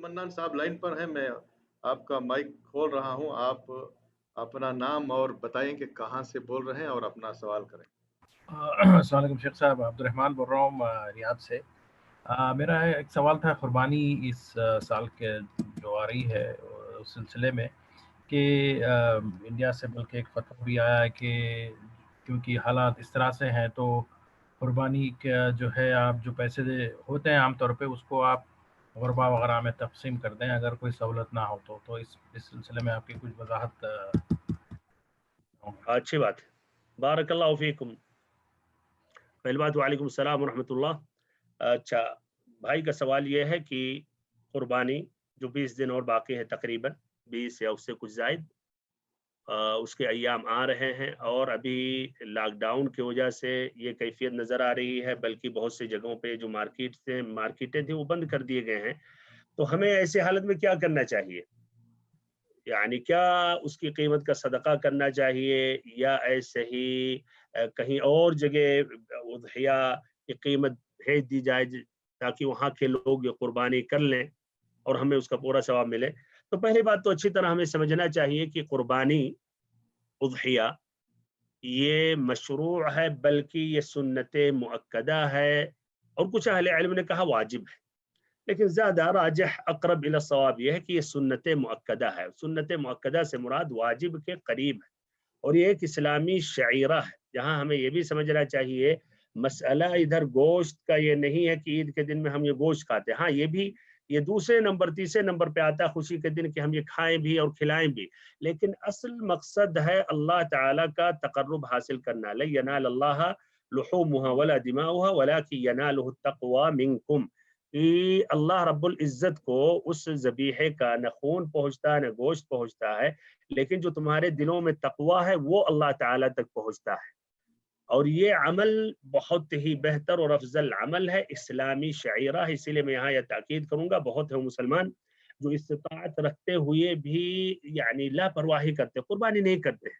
Mannan साहब line पर हैं, मैं आपका माइक खोल रहा हूं, आप अपना नाम और बताएं कि कहां से बोल रहे हैं और अपना सवाल करें। अस्सलाम वालेकुम शेख साहब, अब्दुलरहमान बोल रहा हूँ रियाद से। मेरा एक सवाल था कुर्बानी इस साल के जो आ रही है उस सिलसिले में कि इंडिया से बल्कि एक फतवा भी आया है कि क्योंकि हालात इस तरह से हैं तो कुर्बानी का जो है आप जो पैसे होते हैं आमतौर पे उसको आप गुरबा वगैरह में तकसीम कर दें अगर कोई सहूलत ना हो तो इस सिलसिले में आपकी कुछ वजाहत होंगी। अच्छी बात है। बारकल्लाहु फीकुम। पहली बात वालेकुम सलाम व रहमतुल्लाह। अच्छा, भाई का सवाल ये है कि कुर्बानी जो 20 दिन और बाकी है, तकरीबन 20 या उससे कुछ ज़ायद, उसके अय्याम आ रहे हैं और अभी लॉकडाउन की वजह से ये कैफियत नज़र आ रही है, बल्कि बहुत सी जगहों पे जो मार्केटें थी वो बंद कर दिए गए हैं। तो हमें ऐसे हालत में क्या करना चाहिए? यानी क्या उसकी कीमत का सदका करना चाहिए या ऐसे ही कहीं और जगह उद्हिया की कीमत भेज दी जाए ताकि वहाँ के लोग ये कुर्बानी कर लें और हमें उसका पूरा सवाब मिले। तो पहली बात तो अच्छी तरह हमें समझना चाहिए कि कुर्बानी उद्हिया ये मशरूዕ है, बल्कि ये सुन्नत मुअक्कदा है, और कुछ अहले इल्म ने कहा वाजिब है, लेकिन ज़्यादा राजिह अक़रब इला सवाब यह है कि ये सुन्नत मुअक्कदा है। सुन्नत मुअक्कदा से मुराद वाजिब के करीब है, और ये एक इस्लामी शईरा है। जहाँ हमें ये भी समझना चाहिए, मसला इधर गोश्त का ये नहीं है कि ईद के दिन में हम ये गोश्त खाते हैं। हाँ, ये भी ये दूसरे नंबर तीसरे नंबर पे आता है खुशी के दिन कि हम ये खाएं भी और खिलाएं भी, लेकिन असल मकसद है अल्लाह ताला का तकर्रुब हासिल करना। ला यनाल अल्लाह लुहूमुहा वला दिमाउहा वलाकिन यनालुहु तक़वा मिनकुम, कि अल्लाह रब्बुल इज़्ज़त को उस ज़बीहे का न खून पहुँचता है न गोश्त पहुँचता है, लेकिन जो तुम्हारे दिलों में तक़वा है वो अल्लाह ताला तक पहुँचता है। और ये अमल बहुत ही बेहतर और अफजल अमल है, इस्लामी शईरा है। इसीलिए मैं यहाँ यह ताकीद करूँगा, बहुत है मुसलमान जो इस्तिताअत रखते हुए भी यानी लापरवाही करते, कुर्बानी नहीं करते हैं,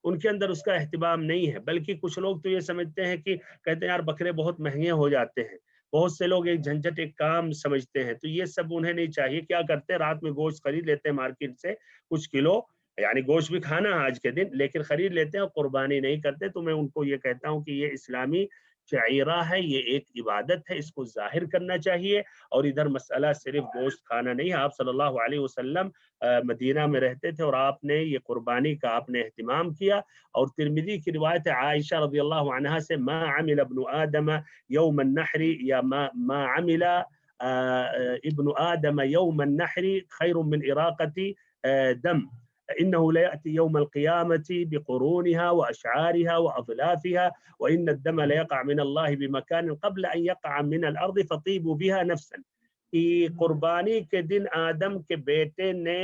उनके अंदर उसका एहतिमाम नहीं है। बल्कि कुछ लोग तो ये समझते हैं कि कहते हैं यार बकरे बहुत महंगे हो जाते हैं, बहुत से लोग एक झंझट एक काम समझते हैं, तो ये सब उन्हें नहीं चाहिए। क्या करते हैं, रात में गोश्त खरीद लेते हैं मार्केट से कुछ किलो, यानी गोश्त भी खाना है आज के दिन, लेकिन खरीद लेते हैं और कुर्बानी नहीं करते। तो मैं उनको ये कहता हूँ कि ये इस्लामी शाइरा है, ये एक इबादत है, इसको जाहिर करना चाहिए। और इधर मसला सिर्फ गोश्त खाना नहीं है। आप सल्लल्लाहु अलैहि वसल्लम मदीना में रहते थे और आपने ये कुर्बानी का आपने एहतिमाम किया। और तिरमिज़ी की रिवायत है आयशा रज़ियल्लाहु अन्हा से, मा अमिल इब्नु आदम यौम अन्नहरी, या मा अमिला इब्नु आदम यौम अन्नहरी खैरुम मिन इराक़ती दम, इन्नहु लयअती यौम अल-क़ियामती बिक़ुरूनिहा व अशआरिहा व अज़लाफ़िहा व इन्न अद-दम लयक़अ मिन अल्लाह बिमकान क़ब्ल अन यक़अ मिन अल-अर्ज़ फ़तीबू बिहा नफ़्सन, कि कुर्बानी के दिन आदम के बेटे ने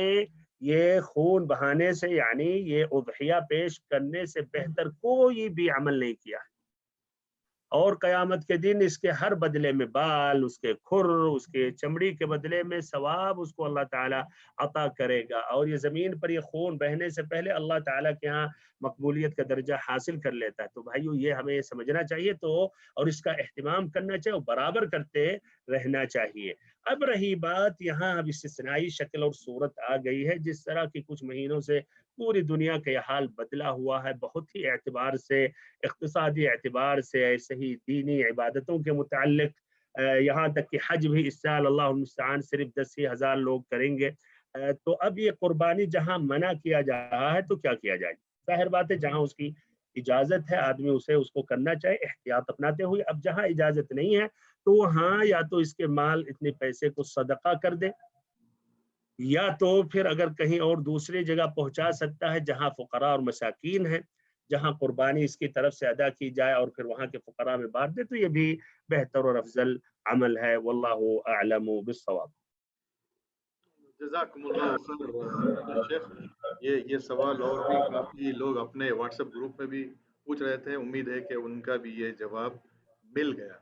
ये खून बहाने से यानी ये उज़हिया पेश करने से बेहतर कोई भी अमल नहीं किया। और क़यामत के दिन इसके हर बदले में बाल, उसके खुर, उसके चमड़ी के बदले में सवाब उसको अल्लाह ताला अता करेगा। और ये ज़मीन पर ये खून बहने से पहले अल्लाह ताला के यहाँ मकबूलियत का दर्जा हासिल कर लेता है। तो भाइयों ये हमें समझना चाहिए तो, और इसका एहतिमाम करना चाहिए और बराबर करते रहना चाहिए। अब रही बात यहाँ, अब इस्तिस्नाई शक्ल और सूरत आ गई है, जिस तरह की कुछ महीनों से पूरी दुनिया का यह हाल बदला हुआ है, बहुत ही एतबार से, इक़्तिसादी एतबार से, ऐसे ही दीनी इबादतों के मुताल्लिक़, यहाँ तक कि हज भी इस साल अल्लाहुल मुस्तआन सिर्फ 10 ही हज़ार लोग करेंगे। तो अब ये कुर्बानी जहाँ मना किया जा रहा है तो क्या किया जाए? ज़ाहिर बात है जहाँ उसकी इजाज़त है आदमी उसको करना चाहिए एहतियात अपनाते हुए। अब जहाँ इजाज़त नहीं है तो वहाँ या तो इसके माल इतने पैसे को सदका कर दे, या तो फिर अगर कहीं और दूसरी जगह पहुंचा सकता है जहां फुकरा और मसाकीन है, जहां कुर्बानी इसकी तरफ से अदा की जाए और फिर वहां के फुकरा में बांट दे, तो ये भी बेहतर और अफजल अमल है। वल्लाहु अअलमु बिस्सवाब। जज़ाकुमुल्लाह खैर शेख, ये सवाल और भी काफ़ी लोग अपने व्हाट्सएप ग्रुप में भी पूछ रहे थे, उम्मीद है कि उनका भी ये जवाब मिल गया।